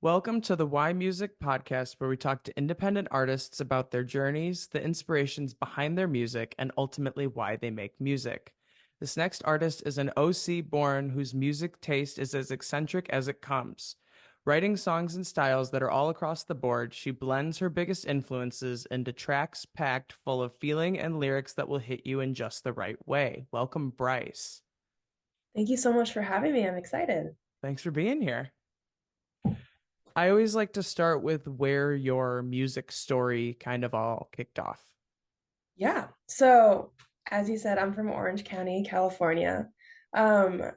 Welcome to the Why Music podcast, where we talk to independent artists about their journeys, the inspirations behind their music, and ultimately why they make music. This next artist is an OC born whose music taste is as eccentric as it comes. Writing songs and styles that are all across the board, she blends her biggest influences into tracks packed full of feeling and lyrics that will hit you in just the right way. Welcome, Bryce. Thank you so much for having me. I'm excited. Thanks for being here. I always like to start with where your music story kind of all kicked off. Yeah. So, as you said, I'm from Orange County, California. My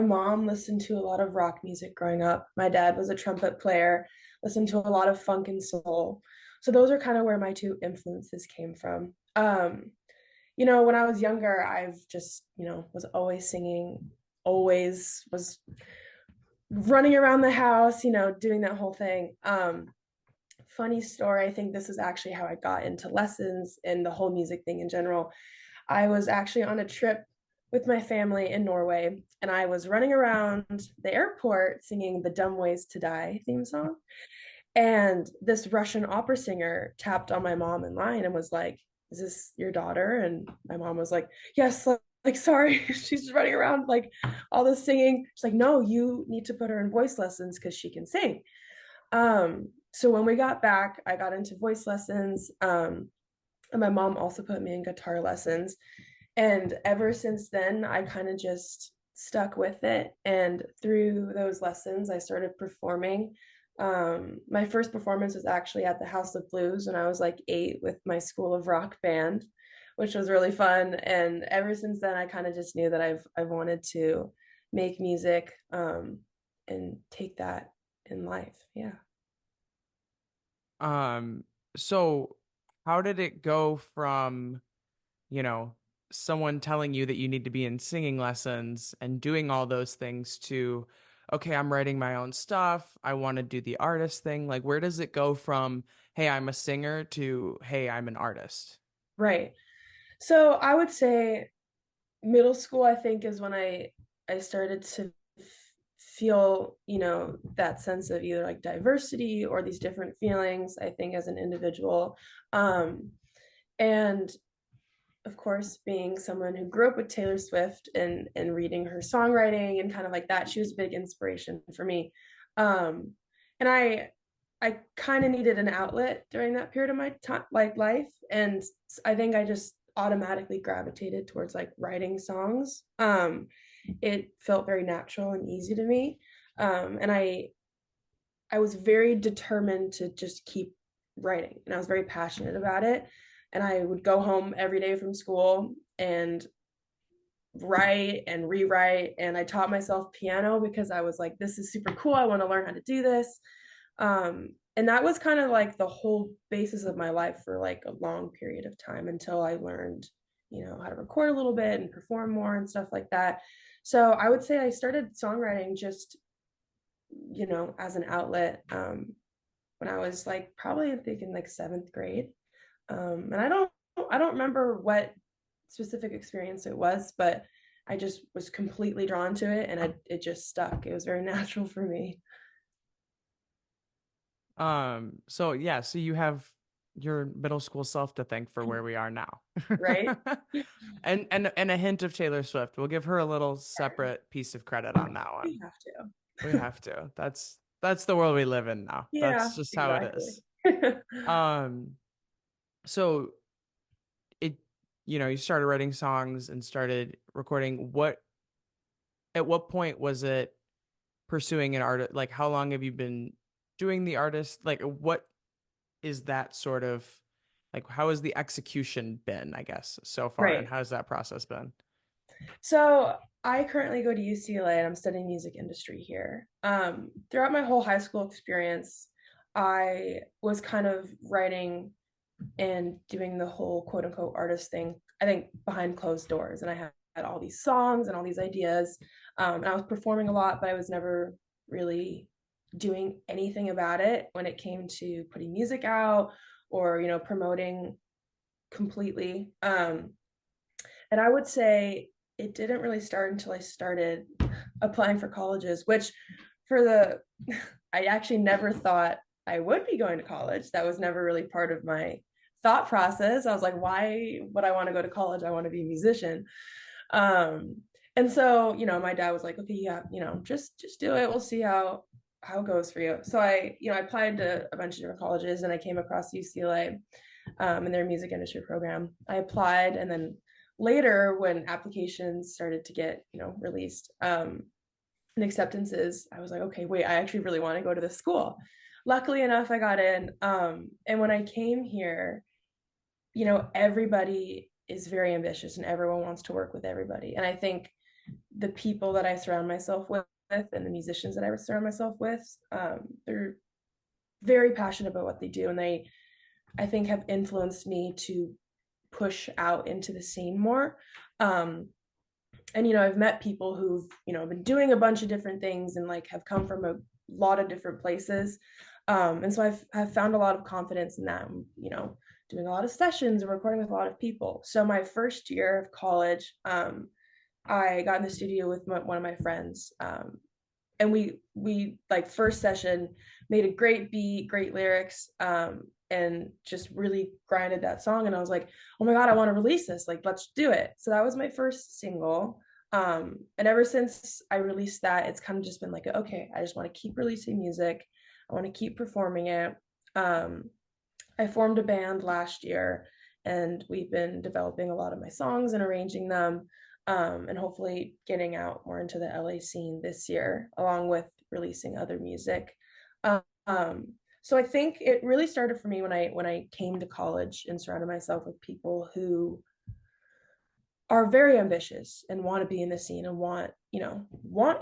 mom listened to a lot of rock music growing up. My dad was a trumpet player, listened to a lot of funk and soul. So those are kind of where my two influences came from. When I was younger, I've just, was always singing, always was running around the house, doing that whole thing. Funny story, I think this is actually how I got into lessons and the whole music thing in general. I was actually on a trip with my family in Norway, and I was running around the airport singing the Dumb Ways to Die theme song. And this Russian opera singer tapped on my mom in line and was like, "Is this your daughter?" And my mom was like, "Yes, like sorry, she's running around like all this singing." She's like, "No, you need to put her in voice lessons because she can sing." So when we got back, I got into voice lessons. And my mom also put me in guitar lessons. And ever since then, I kind of just stuck with it. And through those lessons, I started performing. My first performance was actually at the House of Blues when I was like 8 with my School of Rock band, which was really fun. And ever since then, I kind of just knew that I've wanted to make music and take that in life. Yeah. Um, so how did it go from, you know, someone telling you that you need to be in singing lessons and doing all those things to, okay, I'm writing my own stuff. I want to do the artist thing. Like, where does it go from, hey, I'm a singer to, hey, I'm an artist? Right. So I would say middle school, I think, is when I started to feel, that sense of either like diversity or these different feelings, I think, as an individual. And of course, being someone who grew up with Taylor Swift and reading her songwriting and kind of like that, she was a big inspiration for me. And I kind of needed an outlet during that period of my time, like life, and I think I just automatically gravitated towards like writing songs. It felt very natural and easy to me, and I was very determined to just keep writing, and I was very passionate about it. And I would go home every day from school and write and rewrite. And I taught myself piano because I was like, this is super cool. I want to learn how to do this. And that was kind of like the whole basis of my life for like a long period of time until I learned, how to record a little bit and perform more and stuff like that. So I would say I started songwriting just, as an outlet when I was like probably I think in like seventh grade. And I don't remember what specific experience it was, but I just was completely drawn to it, and it just stuck. It was very natural for me. So yeah, so you have your middle school self to thank for where we are now. Right? And a hint of Taylor Swift. We'll give her a little separate piece of credit on that one. We have We to. have to. That's the world we live in now. Yeah, That's just how it exactly. is. Um, so it you started writing songs and started recording. At what point was it pursuing an art? Like, how long have you been doing the artist? Like, what is that sort of like, how has the execution been, I guess, so far, and Right. how's that process been? So I currently go to UCLA and I'm studying music industry here. Throughout my whole high school experience, I was kind of writing and doing the whole quote unquote artist thing, I think behind closed doors. And I had all these songs and all these ideas. And I was performing a lot, but I was never really doing anything about it when it came to putting music out or, promoting completely. And I would say it didn't really start until I started applying for colleges, which for the I actually never thought I would be going to college. That was never really part of my thought process. I was like, why would I want to go to college? I want to be a musician. Um, and so, my dad was like, okay, yeah, just do it. We'll see how it goes for you. So I applied to a bunch of different colleges and I came across UCLA in their music industry program. I applied, and then later when applications started to get, released, and acceptances, I was like, okay, wait, I actually really want to go to this school. Luckily enough, I got in. And when I came here, everybody is very ambitious and everyone wants to work with everybody. And I think the people that I surround myself with and the musicians that I surround myself with, they're very passionate about what they do. And I think, have influenced me to push out into the scene more. And I've met people who've been doing a bunch of different things and like have come from a lot of different places, and so I've found a lot of confidence in that, doing a lot of sessions and recording with a lot of people. So my first year of college, I got in the studio with one of my friends, and we like first session made a great beat, great lyrics, and just really grinded that song. And I was like, oh my god, I want to release this, like let's do it. So that was my first single, and ever since I released that, it's kind of just been like, okay, I just want to keep releasing music, I want to keep performing it. I formed a band last year and we've been developing a lot of my songs and arranging them, and hopefully getting out more into the LA scene this year, along with releasing other music. So I think it really started for me when I came to college and surrounded myself with people who are very ambitious and want to be in the scene and want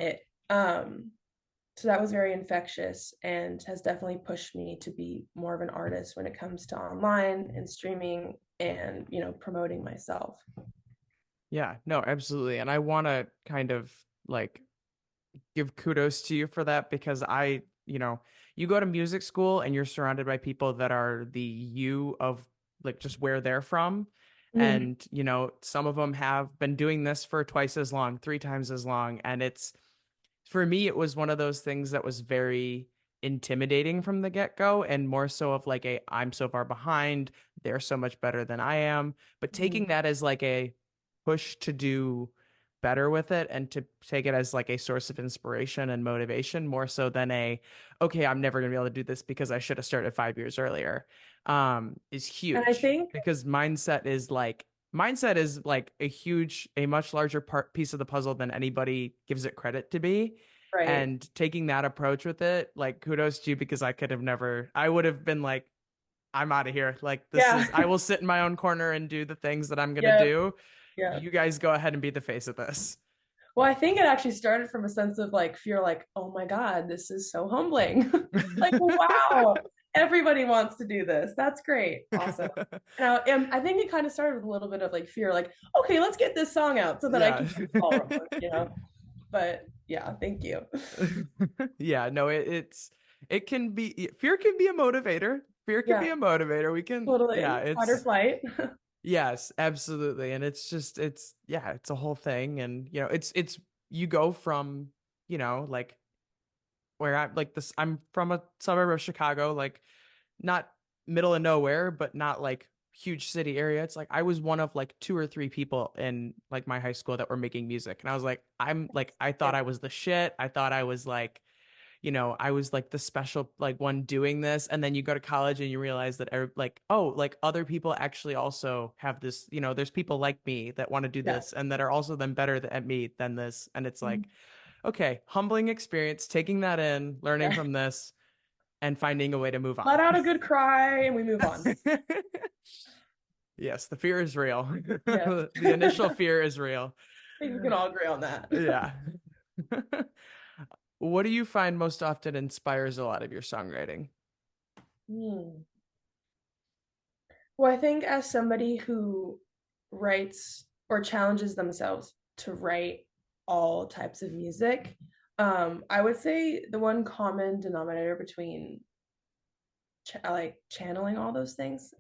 it. So that was very infectious and has definitely pushed me to be more of an artist when it comes to online and streaming and promoting myself. Yeah, no, absolutely. And I want to kind of like give kudos to you for that because you go to music school and you're surrounded by people that are the you of like just where they're from. Mm, And, some of them have been doing this for twice as long, three times as long. And for me, it was one of those things that was very intimidating from the get-go and more so of like I'm so far behind, they're so much better than I am. But mm, taking that as like a push to do better with it and to take it as like a source of inspiration and motivation more so than okay, I'm never gonna be able to do this because I should have started 5 years earlier, is and I huge think, because mindset is like a much larger piece of the puzzle than anybody gives it credit to be. right, And taking that approach with it, like kudos to you because I would have been like, I'm out of here. Like yeah, I will sit in my own corner and do the things that I'm gonna yeah, do. yeah. You guys go ahead and be the face of this. Well, I think it actually started from a sense of like fear, like, oh my God, this is so humbling. Like, wow, everybody wants to do this. That's great. Awesome. And I think it kind of started with a little bit of like fear, like, okay, let's get this song out so that I Yeah. can get followers. But yeah, thank you. Yeah, no, it can be fear can be a motivator. Fear can be Yeah, a motivator. Yeah, totally. Fight or flight. yes, absolutely. And it's a whole thing. And, it's, you go from, like where I'm from a suburb of Chicago, like not middle of nowhere, but not like huge city area. It's like I was one of like two or three people in like my high school that were making music. And I was like, I thought Yeah, I was the shit. I thought I was like, I was like the special like one doing this. And then you go to college and you realize that like, oh, like other people actually also have this, there's people like me that want to do yeah. this and that are also then better at me than this. And it's Mhm. like, okay, humbling experience, taking that in, learning Yeah. from this, and finding a way to move Let on. out a good cry and we move on. Yes, the fear is real. Yes. The initial fear is real. I think we can all agree on that. Yeah. What do you find most often inspires a lot of your songwriting? Hmm. Well, I think as somebody who writes or challenges themselves to write all types of music, I would say the one common denominator between like channeling all those things,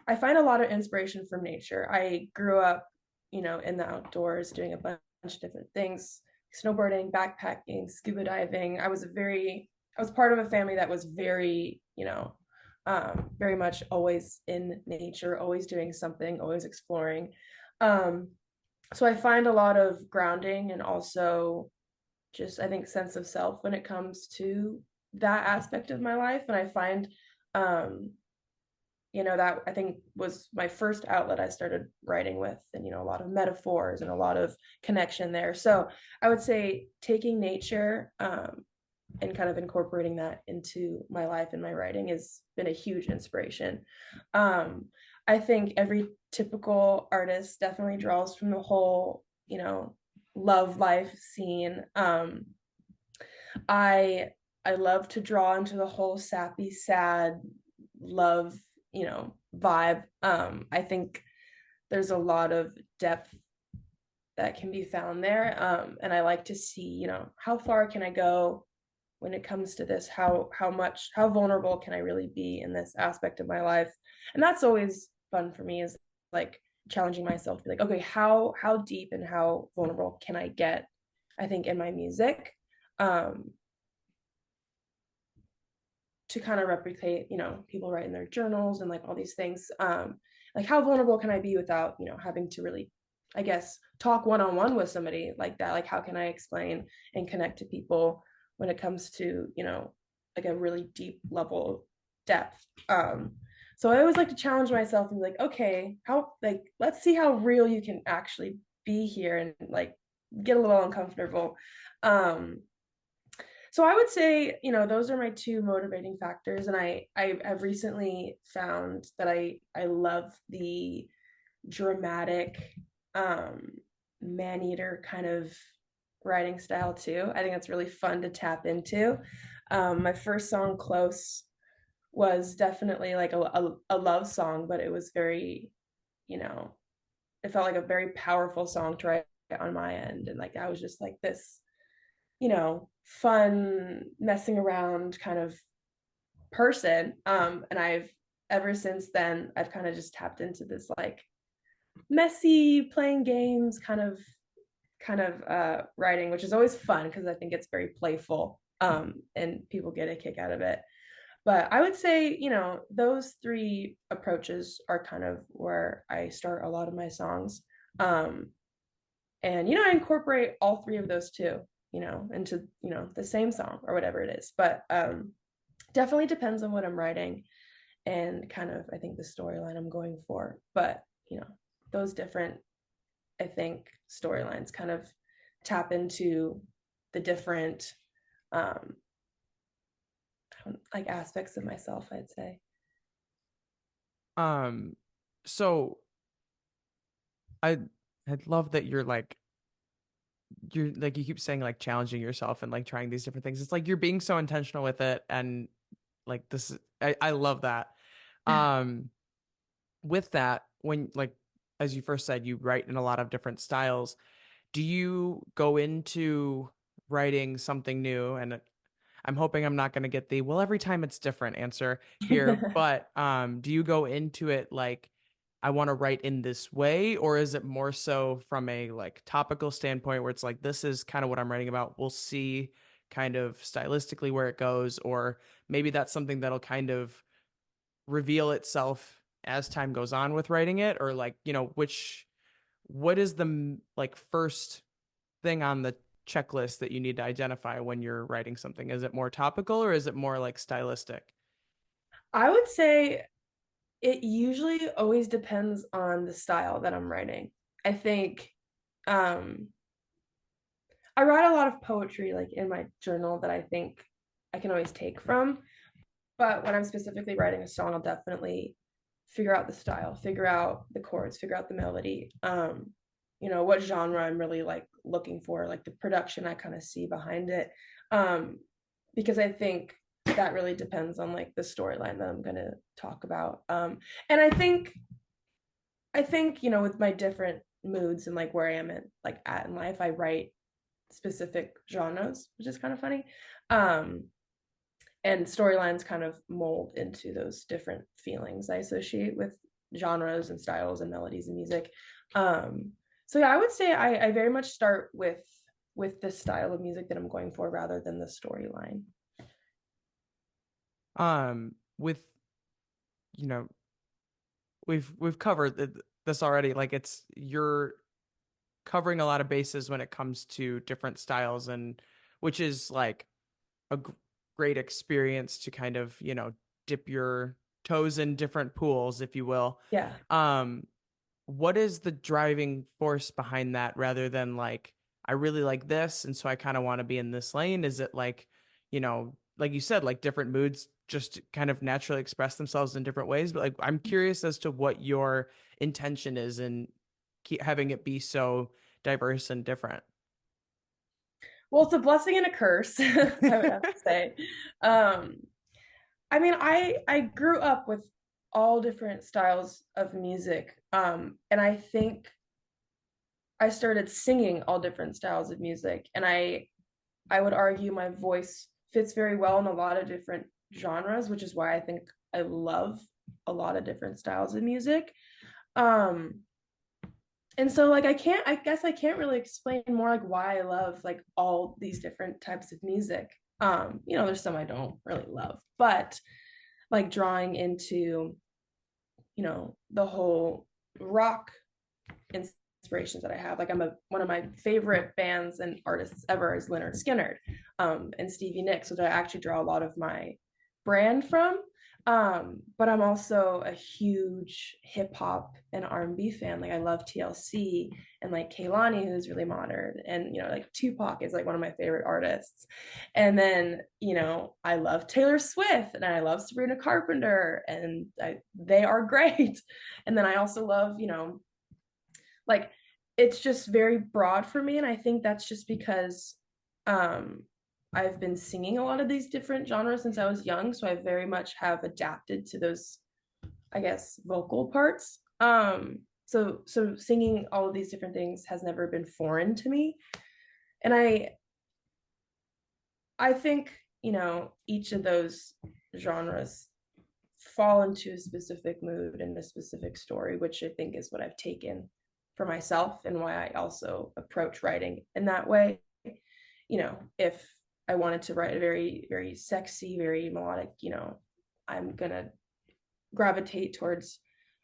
I find a lot of inspiration from nature. I grew up, in the outdoors doing a bunch of different things, snowboarding, backpacking, scuba diving. I was part of a family that was very, very much always in nature, always doing something, always exploring. Um, so I find a lot of grounding and also just, I think, sense of self when it comes to that aspect of my life. And I find, um, that I think was my first outlet I started writing with, and, a lot of metaphors and a lot of connection there. So I would say taking nature, and kind of incorporating that into my life and my writing has been a huge inspiration. Um, I think every typical artist definitely draws from the whole, love life scene. I I love to draw into the whole sappy, sad love, vibe. I think there's a lot of depth that can be found there. And I like to see, how far can I go when it comes to this? How vulnerable can I really be in this aspect of my life? And that's always fun for me, is like challenging myself to be like, okay, how deep and how vulnerable can I get, I think, in my music. Um, to kind of replicate, people write in their journals and like all these things. Like how vulnerable can I be without, having to really, I guess, talk one-on-one with somebody like that? Like how can I explain and connect to people when it comes to, like a really deep level of depth? So I always like to challenge myself and be like, okay, let's see how real you can actually be here, and like get a little uncomfortable. Um, so I would say, those are my two motivating factors. And I've recently found that I love the dramatic, um, man eater kind of writing style too. I think that's really fun to tap into. My first song, Close, was definitely like a love song, but it was very, you know, it felt like a very powerful song to write on my end. And like I was just like this, fun, messing around kind of person. And I've ever since then, I've kind of just tapped into this like messy playing games kind of writing, which is always fun because I think it's very playful, and people get a kick out of it. But I would say, those three approaches are kind of where I start a lot of my songs. Um, and I incorporate all three of those too, into the same song or whatever it is. But definitely depends on what I'm writing and kind of, I think, the storyline I'm going for. But those different, I think, storylines kind of tap into the different, um like, aspects of myself, I'd say. Um, so I I love that you're like you keep saying like challenging yourself and like trying these different things. It's like you're being so intentional with it, and like I love that. Um, with that, when like as you first said, you write in a lot of different styles. Do you go into writing something new? And I'm hoping I'm not going to get the well every time it's different answer here, but do you go into it like I want to write in this way, or is it more so from a like topical standpoint where it's like this is kind of what I'm writing about. We'll see kind of stylistically where it goes, or maybe that's something that'll kind of reveal itself as time goes on with writing it, or like, what is the like first thing on the checklist that you need to identify when you're writing something? Is it more topical or is it more like stylistic? I would say it usually always depends on the style that I'm writing. I think, um I write a lot of poetry like in my journal that I think I can always take from. But when I'm specifically writing a song, I'll definitely figure out the style, figure out the chords, figure out the melody. What genre I'm really like looking for, like the production I kind of see behind it. Um, because I think that really depends on like the storyline that I'm gonna talk about. And I think, with my different moods and like where I am at in life, I write specific genres, which is kind of funny. Um, and storylines kind of mold into those different feelings I associate with genres and styles and melodies and music. So yeah, I would say I very much start with with this style of music that I'm going for rather than the storyline. With you know, we've covered this already. Like it's you're covering a lot of bases when it comes to different styles, and which is like a great experience to kind of, dip your toes in different pools, if you will. Yeah. Um, what is the driving force behind that rather than like, I really like this, and so I kind of want to be in this lane? Is it like, like you said, like different moods just kind of naturally express themselves in different ways? But like, I'm curious as to what your intention is in having it be so diverse and different. Well, it's a blessing and a curse, I would have to say. Um, I mean, I grew up with all different styles of music. And I think I started singing all different styles of music. And I would argue my voice fits very well in a lot of different genres, which is why I think I love a lot of different styles of music. Um, and so like I guess I can't really explain more like why I love like all these different types of music. There's some I don't really love, but like drawing into, the whole rock inspirations that I have. Like one of my favorite bands and artists ever is Leonard Skinner, and Stevie Nicks, which I actually draw a lot of my brand from. But I'm also a huge hip hop and R&B fan. Like I love TLC and like Kehlani, who's really modern, and like Tupac is like one of my favorite artists. And then I love Taylor Swift and I love Sabrina Carpenter, and they are great. And then I also love like it's just very broad for me, and I think that's just because um I've been singing a lot of these different genres since I was young, so I very much have adapted to those, I guess, vocal parts. So singing all of these different things has never been foreign to me, and I think each of those genres fall into a specific mood and a specific story, which I think is what I've taken for myself and why I also approach writing in that way. If I wanted to write a very, very sexy, very melodic, I'm gonna gravitate towards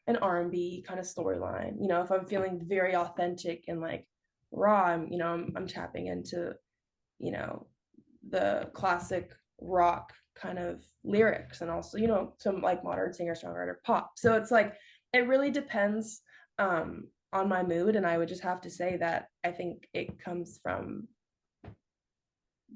an R&B kind of storyline. If I'm feeling very authentic and like raw, I'm tapping into, you know, the classic rock kind of lyrics, and also some like modern singer songwriter pop. So it's like it really depends on my mood, and I would just have to say that I think it comes from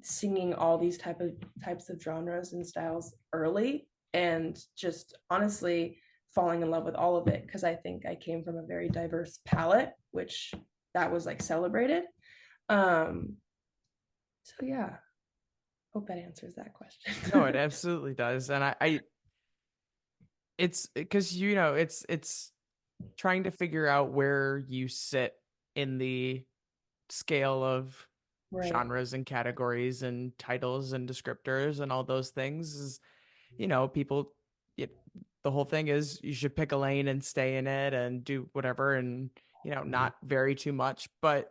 singing all these types of genres and styles early, and just honestly falling in love with all of it, because I think I came from a very diverse palette, which that was like celebrated. um so yeah, hope that answers that question. No, it absolutely does. And it's because, it's trying to figure out where you sit in the scale of Right. genres and categories and titles and descriptors and all those things is, people, it, the whole thing is you should pick a lane and stay in it and do whatever and, not vary too much. But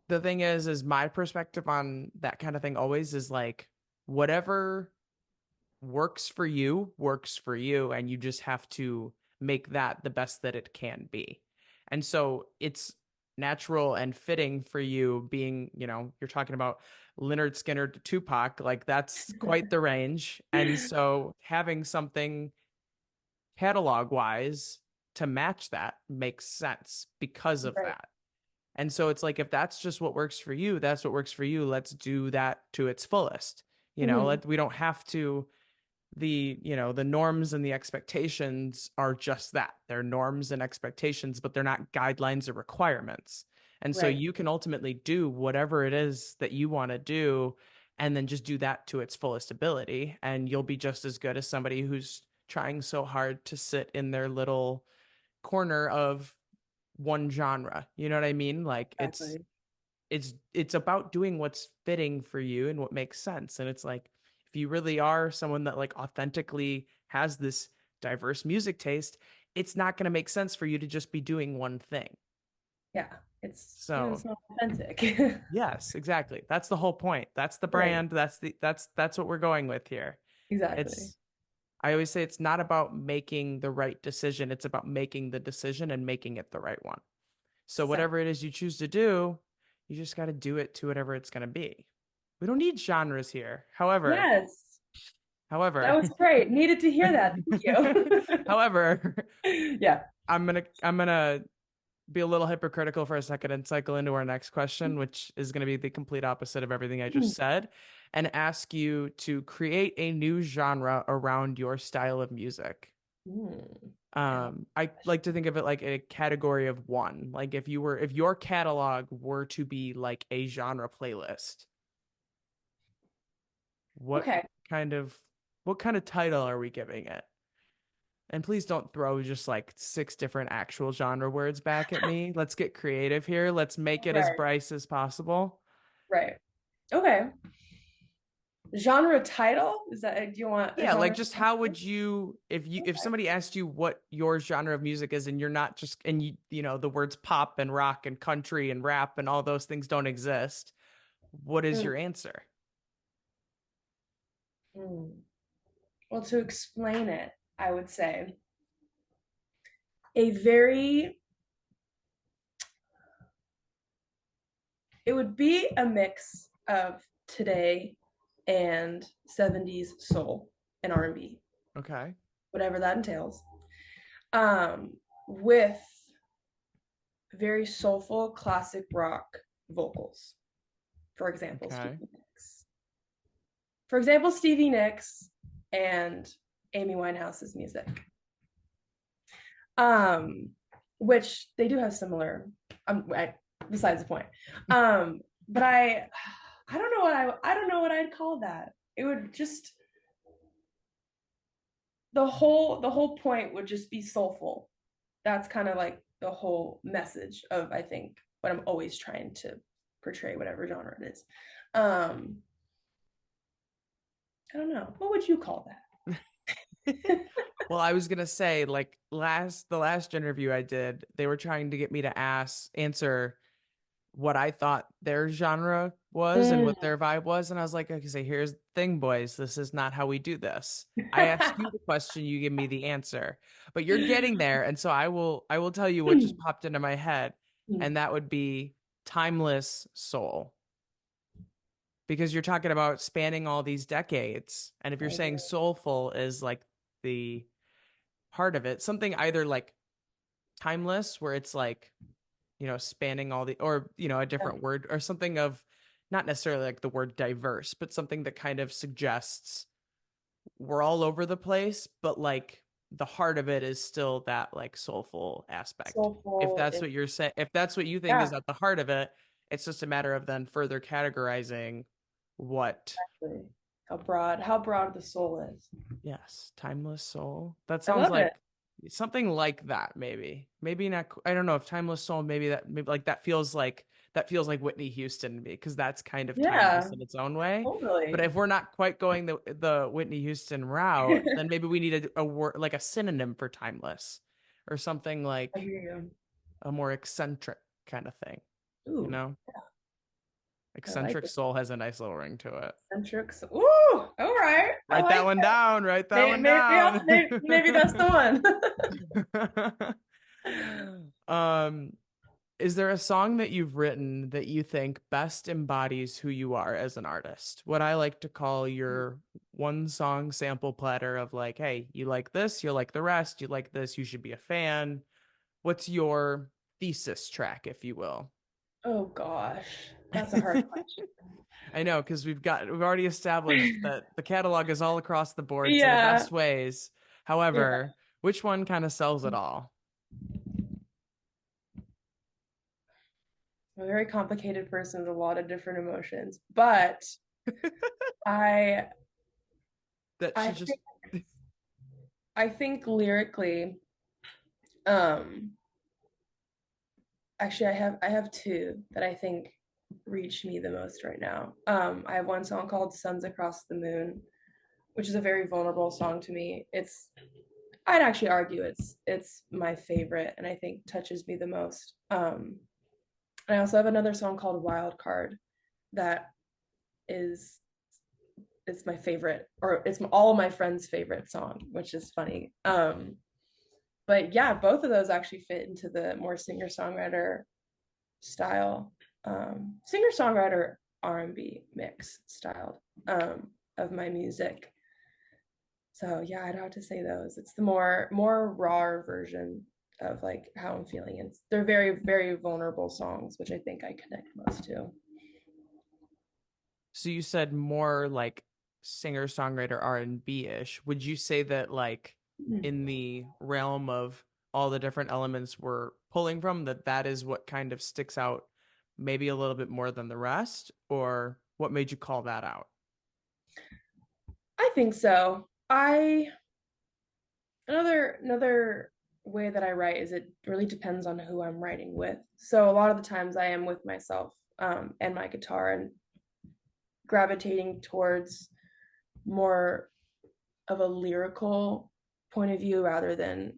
the thing is my perspective on that kind of thing always is like, whatever works for you, and you just have to make that the best that it can be. And so it's natural and fitting for you being, you're talking about Leonard Skinner to Tupac, like that's quite the range. And so having something catalog wise to match that makes sense because of Right. that. And so it's like, if that's just what works for you, that's what works for you. Let's do that to its fullest. Mm-hmm. We don't have to, the norms and the expectations are just that. They're norms and expectations, but they're not guidelines or requirements. And so Right. you can ultimately do whatever it is that you want to do, and then just do that to its fullest ability, and you'll be just as good as somebody who's trying so hard to sit in their little corner of one genre. You know what I mean? Like Exactly. it's about doing what's fitting for you and what makes sense. And it's like, if you really are someone that like authentically has this diverse music taste, it's not going to make sense for you to just be doing one thing. Yeah. It's So not authentic. yes, exactly. That's the whole point. That's the Right. brand. That's what we're going with here. Exactly. It's I always say it's not about making the right decision. It's about making the decision and making it the right one. So So, whatever it is you choose to do, you just got to do it to whatever it's going to be. We don't need genres here. yes, that However, was great. Needed to hear that. Thank however, you. Yeah. I'm gonna be a little hypocritical for a second and cycle into our next question, which is going to be the complete opposite of everything I just said, and ask you to create a new genre around your style of music. Mm. I like to think of it like a category of one. Like if your catalog were to be like a genre playlist, what Okay. kind of what kind of title are we giving it? And please don't throw just like six different actual genre words back at me. Let's get creative here. Let's make it as Right. Bryce as possible. Right. Okay. Genre title? Is that, do you want a Yeah, like genre just how title? would you if Okay. somebody asked you what your genre of music is and you're not just and you know the words pop and rock and country and rap and all those things don't exist, what is Mm, your answer? mm. Well, to explain it, I would say a very, it would be a mix of today and 70s soul and R&B, Okay. whatever that entails. With very soulful classic rock vocals. For example, Okay. Stevie Nicks. For example, Stevie Nicks and Amy Winehouse's music. Um, which they do have similar. Besides the point. But I don't know what I don't know what I'd call that. It would just the whole point would just be soulful. That's kind of like the whole message of I think what I'm always trying to portray, whatever genre it is. Um, I don't know. What would you call that? Well, I was gonna say, like the last interview I did, they were trying to get me to answer what I thought their genre was and Mm. what their vibe was. And I was like, okay, so here's the thing, boys. This is not how we do this. I ask you the question, you give me the answer. But you're getting there. And so I will tell you what just popped into my head. And that would be timeless soul. Because you're talking about spanning all these decades. And if you're I saying agree. soulful is like the part of it, something either like timeless, where it's like spanning all the, or, a Yeah. different word or something of not necessarily like the word diverse, but something that kind of suggests we're all over the place, but like the heart of it is still that like soulful aspect. If Soulful that's is what you're saying, if that's what you think yeah, is at the heart of it, it's just a matter of then further categorizing what. exactly. How broad the soul is. Yes, timeless soul. That I sounds love it. like something like that, maybe. Maybe not. I don't know if timeless soul. Maybe like that feels like Whitney Houston to me because that's kind of Yeah, timeless in its own way. But totally. if we're not quite going the Whitney Houston route, then maybe we need a word like a synonym for timeless, or something I like hear you. a more eccentric kind of thing. You Ooh, know, I like eccentric it. soul has a nice little ring to it. Eccentrics. Ooh, all right. I Write that like one it. down. Write that Maybe one maybe down. maybe that's the one. um, is there a song that you've written that you think best embodies who you are as an artist? What I like to call your one song sample platter of like, hey, you like this, you like the rest, you like this, you should be a fan. What's your thesis track, if you will? Oh gosh, that's a hard I know, because we've already established question. that the catalog is all across the boards in the Yeah, best ways. yeah. However, which one kind of sells it all? I'm a very complicated person with a lot of different emotions, but I That I should just think I think lyrically, um, actually I have two that I think reach me the most right now. I have one song called Suns Across the Moon, which is a very vulnerable song to me. I'd actually argue it's my favorite and I think touches me the most. And I also have another song called Wild Card that is it's my favorite, or it's all my friends' favorite song, which is funny. But yeah, both of those actually fit into the more singer-songwriter style, singer-songwriter R&B mix style of my music. So yeah, I'd have to say those. It's the more raw version of like how I'm feeling. And they're very, very vulnerable songs, which I think I connect most to. So you said more like singer-songwriter R&B-ish. Would you say that like in the realm of all the different elements we're pulling from, that that is what kind of sticks out maybe a little bit more than the rest, or what made you call that out? I think so. I another way that I write is it really depends on who I'm writing with. So a lot of the times I am with myself and my guitar and gravitating towards more of a lyrical point of view rather than,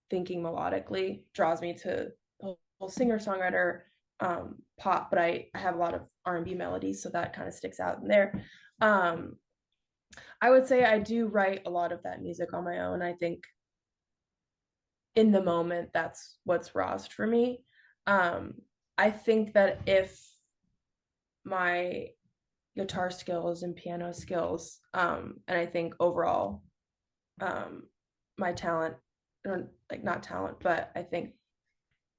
thinking melodically draws me to whole singer-songwriter pop, but I have a lot of R&B melodies, so that kind of sticks out in there. Um, I would say I do write a lot of that music on my own. I think in the moment, that's what's rawest for me. Um, I think that if my guitar skills and piano skills, and I think overall, um, my talent, or like not talent, but I think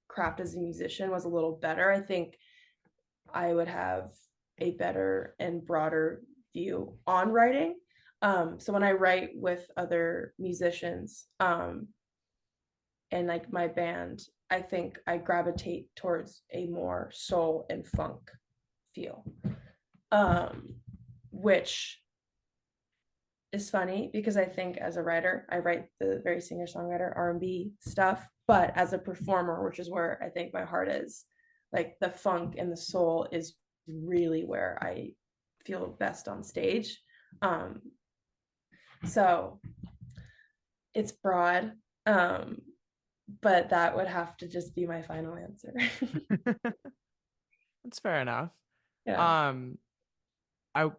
craft as a musician was a little better, I think I would have a better and broader view on writing. So when I write with other musicians, and like my band, I think I gravitate towards a more soul and funk feel, um, which is funny because I think as a writer, I write the very singer-songwriter R&B stuff, but as a performer, which is where I think my heart is, like the funk and the soul is really where I feel best on stage. Um, so it's broad, but that would have to just be my final answer. That's fair enough. Yeah. Um, I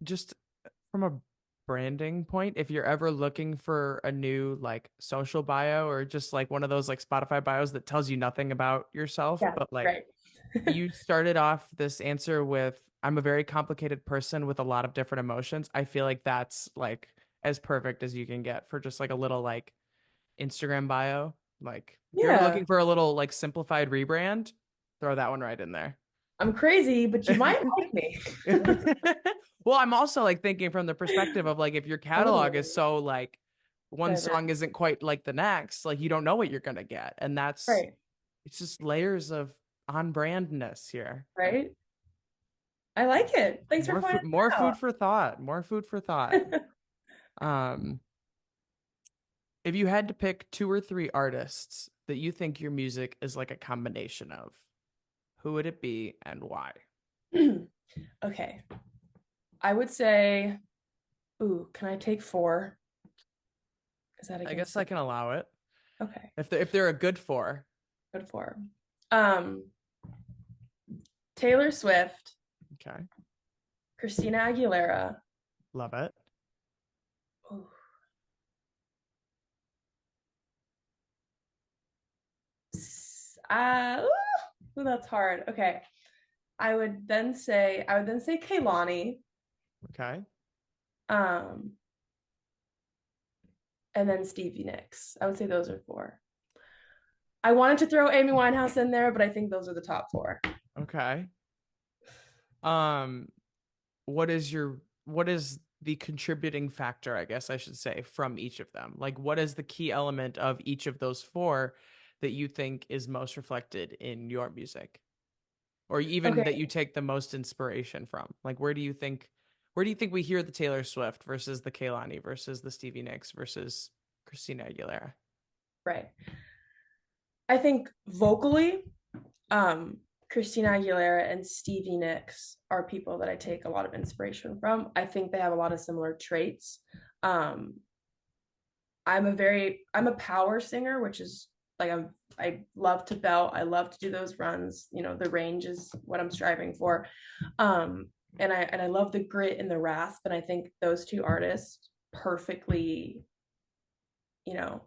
just from a branding point, if you're ever looking for a new like social bio or just like one of those like Spotify bios that tells you nothing about yourself, Yeah, but like right. you started off this answer with I'm a very complicated person with a lot of different emotions. I feel like that's like as perfect as you can get for just like a little like Instagram bio. Like if you're ever Yeah. looking for a little like simplified rebrand, throw that one right in there. I'm crazy, but you might like me. Well, I'm also like thinking from the perspective of like if your catalog Totally. is so like one song Diverse. isn't quite like the next, like you don't know what you're gonna get. And that's Right. it's just layers of on brandness here. Right. I like it. Thanks for pointing More it food out. for thought. More food for thought. Um, if you had to pick two or three artists that you think your music is like a combination of, who would it be and why? Okay. I would say, ooh, can I take four? Is that I guess against I the can allow it. okay, If they're a good four. good four. Um, Taylor Swift, Okay. Christina Aguilera. Love it. Ooh, that's hard. Okay. I would then say Kaylani. Okay. Um, and then Stevie Nicks. I would say those are four. I wanted to throw Amy Winehouse in there, but I think those are the top four. Okay. Um, what is the contributing factor, I guess I should say, from each of them? Like what is the key element of each of those four that you think is most reflected in your music? Or even that Okay. you take the most inspiration from? Like where do you think we hear the Taylor Swift versus the Kehlani versus the Stevie Nicks versus Christina Aguilera? Right. I think vocally, Christina Aguilera and Stevie Nicks are people that I take a lot of inspiration from. I think they have a lot of similar traits. Um, I'm a power singer, which is like I love to belt. I love to do those runs. The range is what I'm striving for. And I love the grit and the rasp. And I think those two artists perfectly, you know,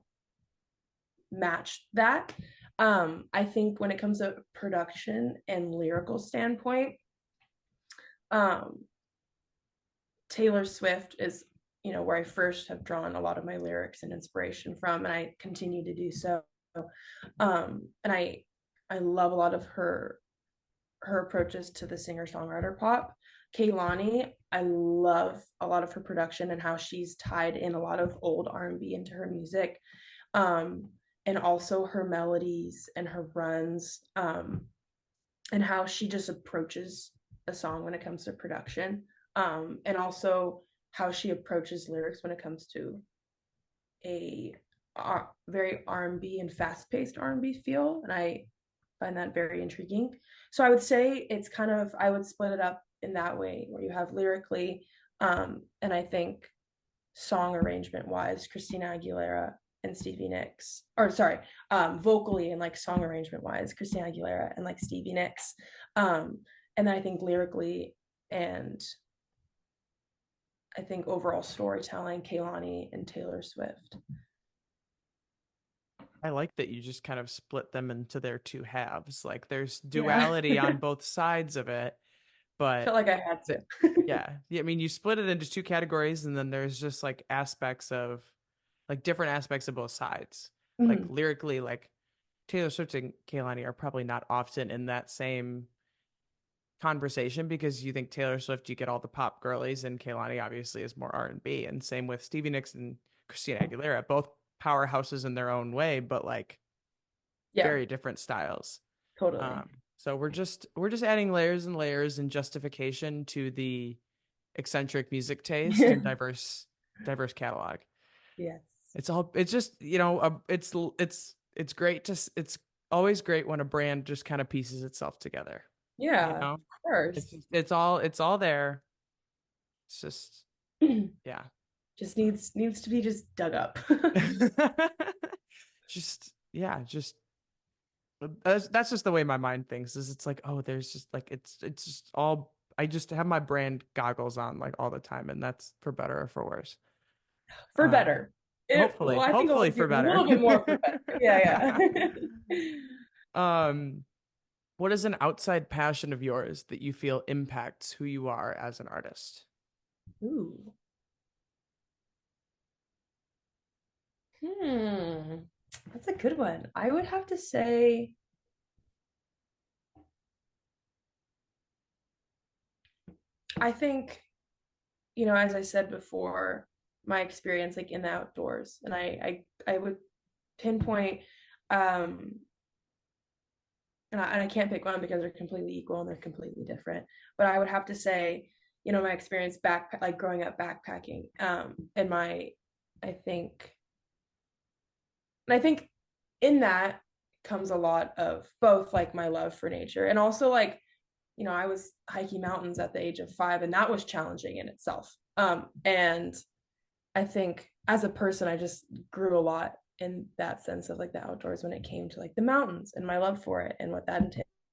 match that. I think when it comes to production and lyrical standpoint, um, Taylor Swift is, where I first have drawn a lot of my lyrics and inspiration from, and I continue to do so. And I love a lot of her approaches to the singer-songwriter pop. Kehlani, I love a lot of her production and how she's tied in a lot of old R&B into her music. And also her melodies and her runs, and how she just approaches a song when it comes to production, and also how she approaches lyrics when it comes to a very R&B and fast-paced R&B feel, and I find that very intriguing. So I would say it's kind of, I would split it up in that way, where you have lyrically, and I think song arrangement wise, Christina Aguilera and Stevie Nicks, or sorry, vocally and like song arrangement wise, Christina Aguilera and like Stevie Nicks. And then I think lyrically and I think overall storytelling, Kehlani and Taylor Swift. I like that you just kind of split them into their two halves. Like there's Yeah. duality on both sides of it, but Felt like I had th- to. yeah, I mean, you split it into two categories, and then there's just like aspects of like different aspects of both sides. Like Mhm. lyrically, like Taylor Swift and Kehlani are probably not often in that same conversation because you think Taylor Swift, you get all the pop girlies, and Kehlani obviously is more R&B, and same with Stevie Nicks and Christina Aguilera, both powerhouses in their own way, but like Yeah, very different styles. totally. So we're just adding layers and layers and justification to the eccentric music taste and diverse catalog. Yes. It's just it's great it's always great when a brand just kind of pieces itself together. You Yeah, of know, course. it's all there. It's just yeah. Just needs to be just dug up. Just yeah, just that's just the way my mind thinks. Is it's like, oh, there's just like it's just all, I just have my brand goggles on like all the time, and that's for better or for worse. For Um, better. Well, hopefully, I think it'll hopefully be for a better. little bit more for better. Yeah, yeah. um, what is an outside passion of yours that you feel impacts who you are as an artist? Ooh. Hmm. That's a good one. I would have to say, I think, as I said before, my experience like in the outdoors, and I would pinpoint, um, and I can't pick one because they're completely equal and they're completely different. But I would have to say, my experience like growing up backpacking, and I think, and I think in that comes a lot of both like my love for nature and also like, I was hiking mountains at the age of 5, and that was challenging in itself. And I think as a person, I just grew a lot in that sense of like the outdoors when it came to like the mountains and my love for it and what that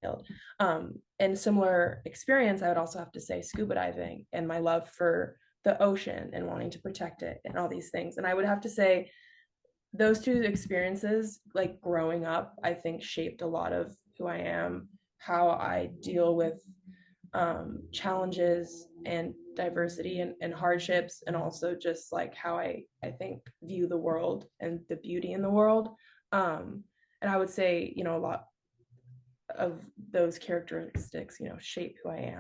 entailed. And similar experience, I would also have to say scuba diving and my love for the ocean and wanting to protect it and all these things. And I would have to say those two experiences, like growing up, I think shaped a lot of who I am, how I deal with challenges and diversity and hardships, and also just like how I think view the world and the beauty in the world. And I would say, a lot of those characteristics, shape who I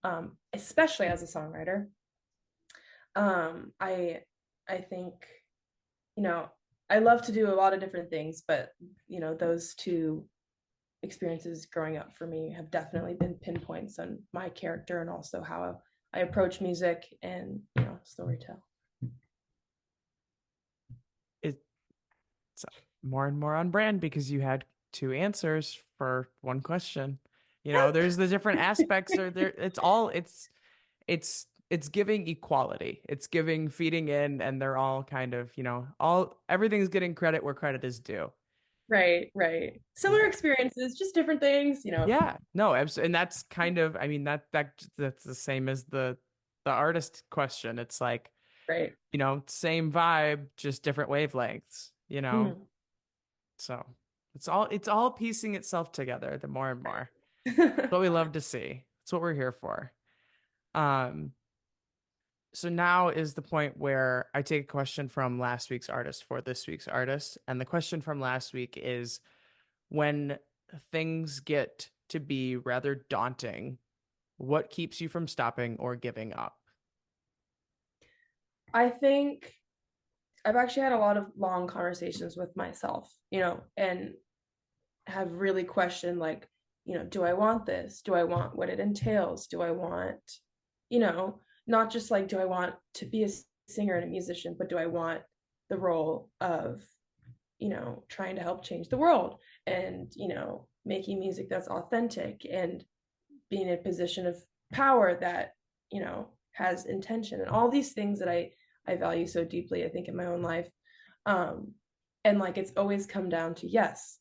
am, especially as a songwriter. I think, you know, I love to do a lot of different things, but those two experiences growing up for me have definitely been pinpoints on my character and also how I approach music and storytell. It's more and more on brand because you had two answers for one question. There's the different aspects, or there it's giving equality. It's giving feeding in, and they're all kind of, all everything's getting credit where credit is due. Right, right. Similar experiences, just different things, you know. Yeah, no, and that's kind of, I mean, that's the same as the artist question. It's like, Right. same vibe, just different wavelengths. Mhm. So it's all piecing itself together the more and more. It's what we love to see. It's what we're here for. Um, so now is the point where I take a question from last week's artist for this week's artist, and the question from last week is when things get to be rather daunting, what keeps you from stopping or giving up? I think I've actually had a lot of long conversations with myself, and have really questioned, like, do I want this? Do I want what it entails? Do I want, not just like, do I want to be a singer and a musician, but do I want the role of, trying to help change the world and, making music that's authentic and being in a position of power that, has intention and all these things that I value so deeply, I think, in my own life. Um, and like it's always come down to yes,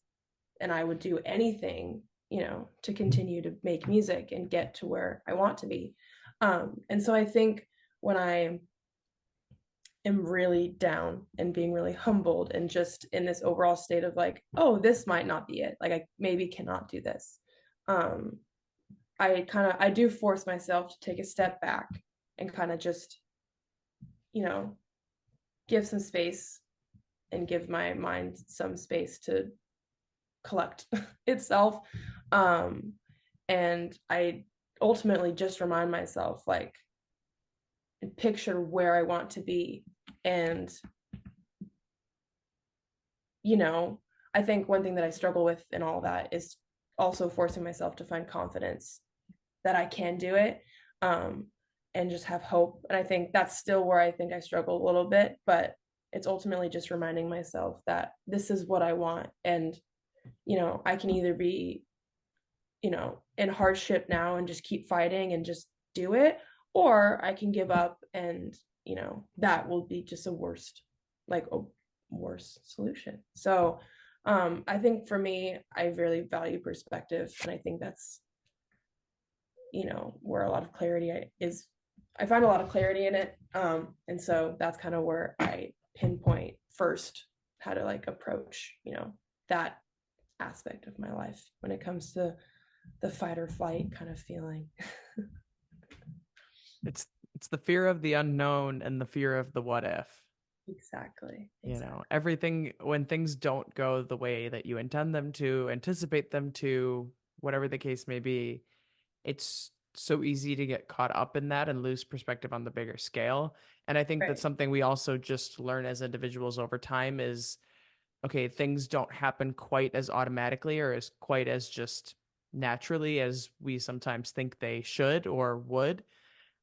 and I would do anything, to continue to make music and get to where I want to be. And so I think when I am really down and being really humbled and just in this overall state of like, oh, this might not be it. Like I maybe cannot do this. Um, I do force myself to take a step back and kind of just, you know, give some space and give my mind some space to collect itself. Um, and I ultimately just remind myself, like, and picture where I want to be. And, you know, I think one thing that I struggle with in all that is also forcing myself to find confidence that I can do it, um, and just have hope. And I think that's still where I think I struggle a little bit, but it's ultimately just reminding myself that this is what I want. And, I can either be, in hardship now and just keep fighting and just do it, or I can give up and, that will be just like a worse solution. So I think for me, I really value perspective. And I think that's, where a lot of clarity is. I find a lot of clarity in it. And so that's kind of where I pinpoint first how to like approach, that aspect of my life when it comes to the fight or flight kind of feeling. It's the fear of the unknown and the fear of the what if. Exactly. Exactly. Everything when things don't go the way that you intend them to, anticipate them to, whatever the case may be, it's so easy to get caught up in that and lose perspective on the bigger scale. And I think that's Right. something we also just learn as individuals over time is okay, things don't happen quite as automatically or as quite as just naturally as we sometimes think they should or would.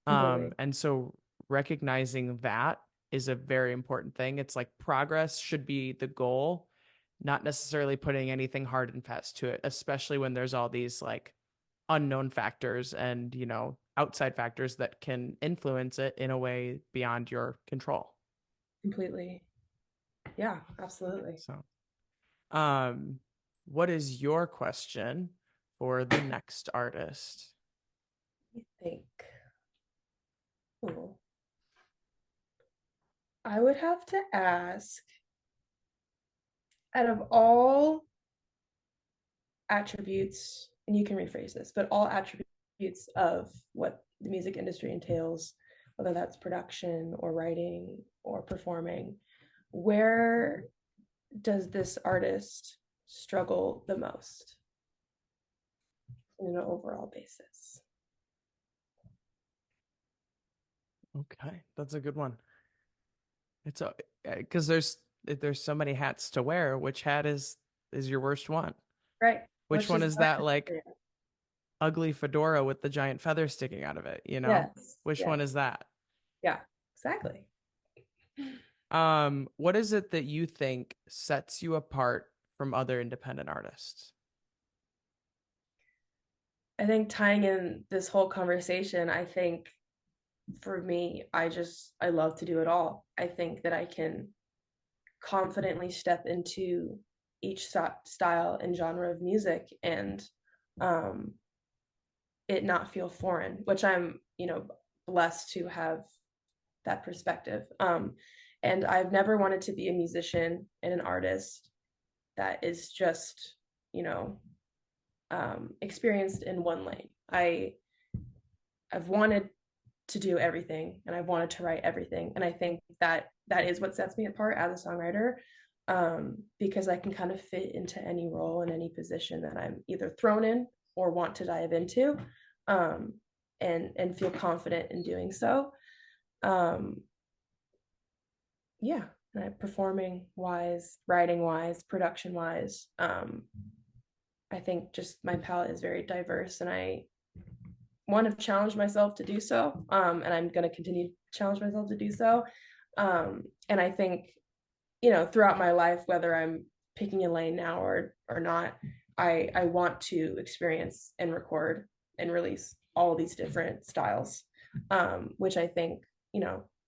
Completely. And so recognizing that is a very important thing. It's like progress should be the goal, not necessarily putting anything hard and fast to it, especially when there's all these like unknown factors and, outside factors that can influence it in a way beyond your control. Completely. Yeah, absolutely. So, um, what is your question for the next artist? I think. Ooh. I would have to ask, out of all attributes, and you can rephrase this, but all attributes of what the music industry entails, whether that's production or writing or performing, where does this artist struggle the most on an overall basis? Okay, that's a good one. It's a because there's so many hats to wear. Which hat is your worst one? Right. Which Which one is is that like ugly fedora with the giant feather sticking out of it, you know? yes. Which one is Yes. that? Yeah. Exactly. What is it that you think sets you apart from other independent artists? I think tying in this whole conversation, I think for me, I love to do it all. I think that I can confidently step into each style and genre of music, and um, it not feel foreign, which I'm, blessed to have that perspective. And I've never wanted to be a musician and an artist that is just, you know, experienced in one lane. I've wanted to do everything, and I've wanted to write everything, and I think that is what sets me apart as a songwriter, because I can kind of fit into any role and any position that I'm either thrown in or want to dive into, um, and feel confident in doing so. Um, yeah, performing wise, writing wise, production wise. I think just my palette is very diverse, and I want to challenge myself to do so. And I'm going to continue to challenge myself to do so. And I think, throughout my life, whether I'm picking a lane now or not, I want to experience and record and release all these different styles, which I think,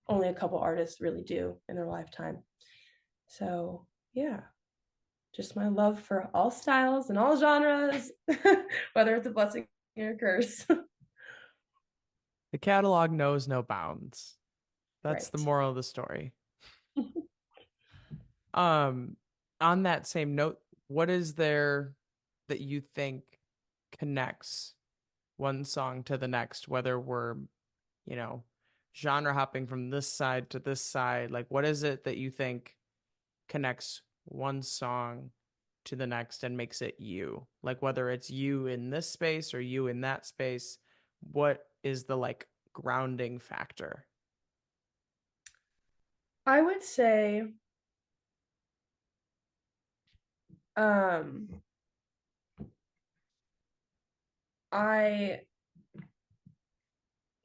only a couple artists really do in their lifetime. So yeah, just my love for all styles and all genres, whether it's a blessing or a curse. The catalog knows no bounds. That's the Right. moral of the story. Um, on that same note, what is there that you think connects one song to the next, whether we're, you know, genre hopping from this side to this side? Like, what is it that you think connects one song to the next and makes it you? Like, whether it's you in this space or you in that space, what is the like grounding factor? I would say um I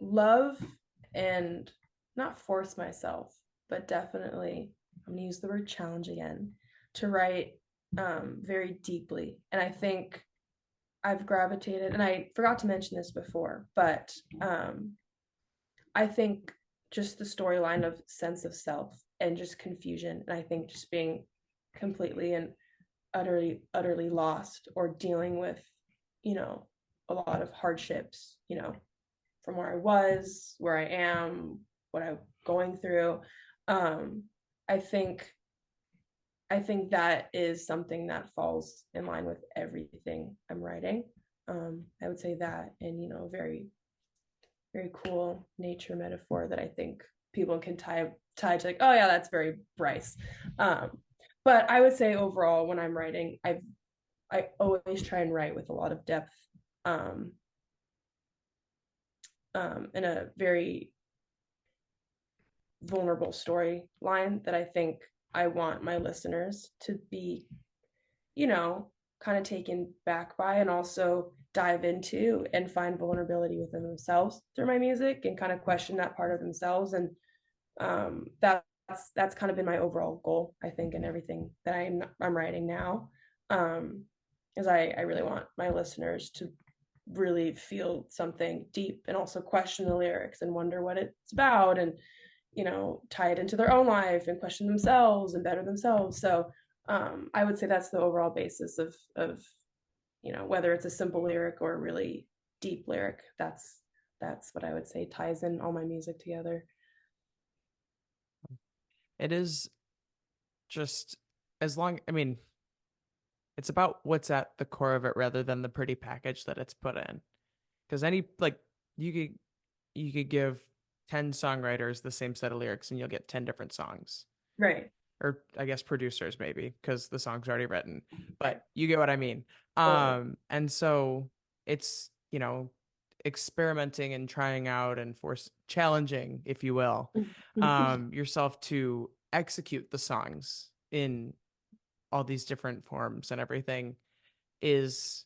love and not force myself, but definitely I'm gonna use the word challenge again to write very deeply. And I think I've gravitated, and I forgot to mention this before, but I think just the storyline of sense of self and just confusion, and I think just being completely and utterly lost, or dealing with, you know, a lot of hardships, from where I was, where I am, what I'm going through. Um, I think I think that is something that falls in line with everything I'm writing. I would say that, and very very cool nature metaphor that I think people can tie to, like, oh yeah, that's very Bryce. Um, but I would say overall, when I'm writing, I always try and write with a lot of depth, um, in a very vulnerable storyline that I think I want my listeners to be, kind of taken back by, and also dive into and find vulnerability within themselves through my music, and kind of question that part of themselves. And that's kind of been my overall goal, I think, in everything that I'm writing now. Is I really want my listeners to really feel something deep, and also question the lyrics and wonder what it's about, and tie it into their own life and question themselves and better themselves. So I would say that's the overall basis of whether it's a simple lyric or a really deep lyric. That's what I would say ties in all my music together. It is just as long, I mean, it's about what's at the core of it rather than the pretty package that it's put in. Because any like you could you could give 10 songwriters the same set of lyrics and you'll get 10 different songs. Right. Or I guess producers maybe because the song's already written. But you get what I mean. Totally. And so it's, experimenting and trying out and force challenging, if you will, yourself to execute the songs in all these different forms and everything is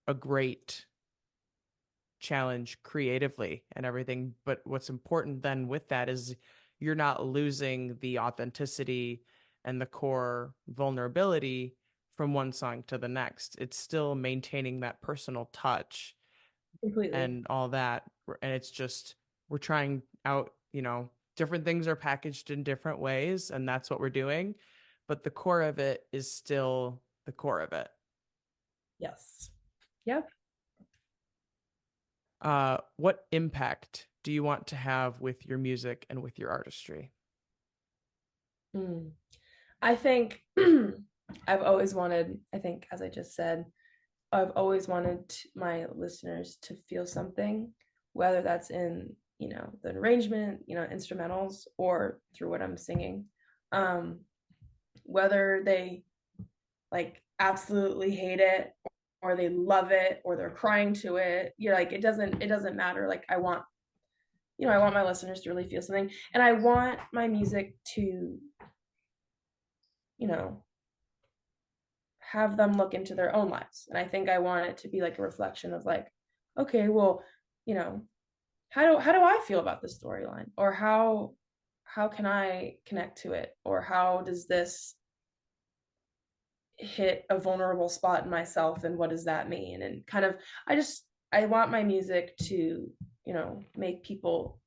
a great challenge creatively and everything. But what's important then with that is you're not losing the authenticity and the core vulnerability from one song to the next. It's still maintaining that personal touch Completely. and all that. And it's just, we're trying out, different things are packaged in different ways, and that's what we're doing. but the core of it is still the core of it. Yes. Yep. What impact do you want to have with your music and with your artistry? Mm. I think I've always wanted, I think, as I just said, I've always wanted my listeners to feel something, whether that's in, the arrangement, instrumentals, or through what I'm singing. Um, Whether they like absolutely hate it or they love it or they're crying to it, you're like, it doesn't matter. Like I want my listeners to really feel something. And I want my music to, you know, have them look into their own lives. And I think I want it to be like a reflection of like, okay, well, you know, how do I feel about this storyline? Or how can I connect to it? Or how does this hit a vulnerable spot in myself and what does that mean? And kind of I want my music to, make people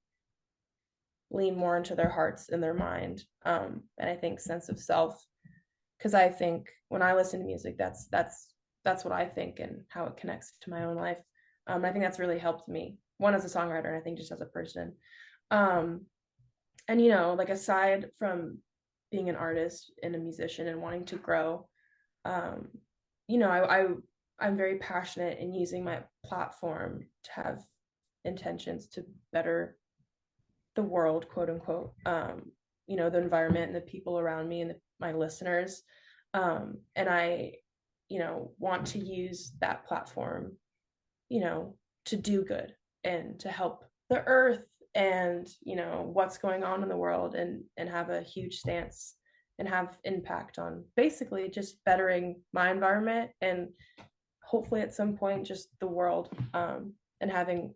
lean more into their hearts and their mind. And I think sense of self, because I think when I listen to music, that's what I think and how it connects to my own life. I think that's really helped me. One as a songwriter, and I think just as a person. Um, and like aside from being an artist and a musician and wanting to grow, um, I'm very passionate in using my platform to have intentions to better the world, quote unquote, the environment and the people around me and my listeners. And I, want to use that platform, to do good and to help the earth and, what's going on in the world and have a huge stance and have impact on basically just bettering my environment and hopefully at some point just the world, and having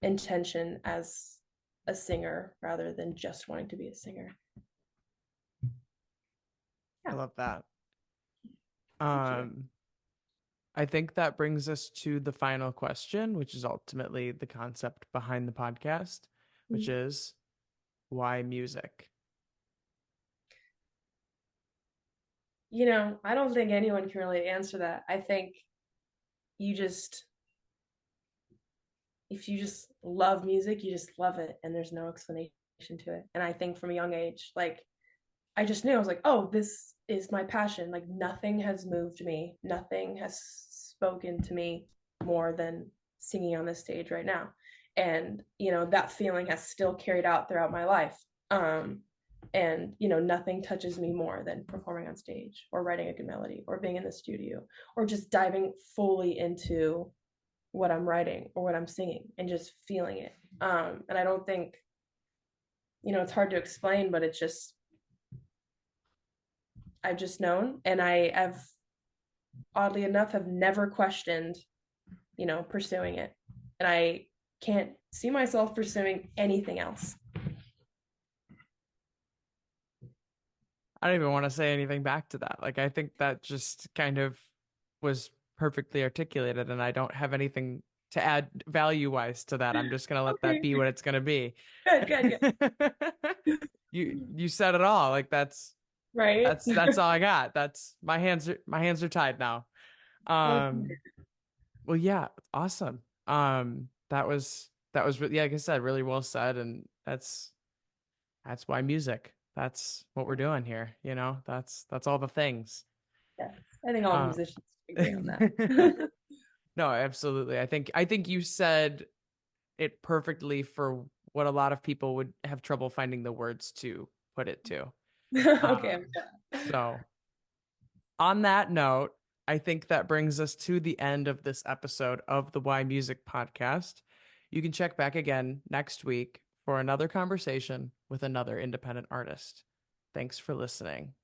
intention as a singer rather than just wanting to be a singer. I Yeah. love that. Thank you. Um, I think that brings us to the final question, which is ultimately the concept behind the podcast, which is why music? I don't think anyone can really answer that. I think you just, if you just love music, you just love it and there's no explanation to it. And I think from a young age, like, I just knew I was like, oh, this is my passion. Like, nothing has moved me, nothing has spoken to me more than singing on this stage right now. And, that feeling has still carried out throughout my life. And, nothing touches me more than performing on stage or writing a good melody or being in the studio or just diving fully into what I'm writing or what I'm singing and just feeling it. And I don't think, it's hard to explain, but it's just, I've just known, and I have, oddly enough, have never questioned, pursuing it, and I can't see myself pursuing anything else. I don't even want to say anything back to that. Like, I think that just kind of was perfectly articulated, and I don't have anything to add value wise to that. I'm just gonna let that Okay, be what it's gonna be. good, good, good. You said it all. Like Right. that's all I got. That's my hands are tied now. Um well yeah, awesome. That was really, yeah, like I said, really well said, and that's why music. That's what we're doing here, That's all the things. Yes, I think all Uh, musicians agree on that. no, absolutely. I think you said it perfectly for what a lot of people would have trouble finding the words to put it to. Okay, I'm Um, glad. so on that note, I think that brings us to the end of this episode of the Why Music podcast. You can check back again next week for another conversation with another independent artist. Thanks for listening.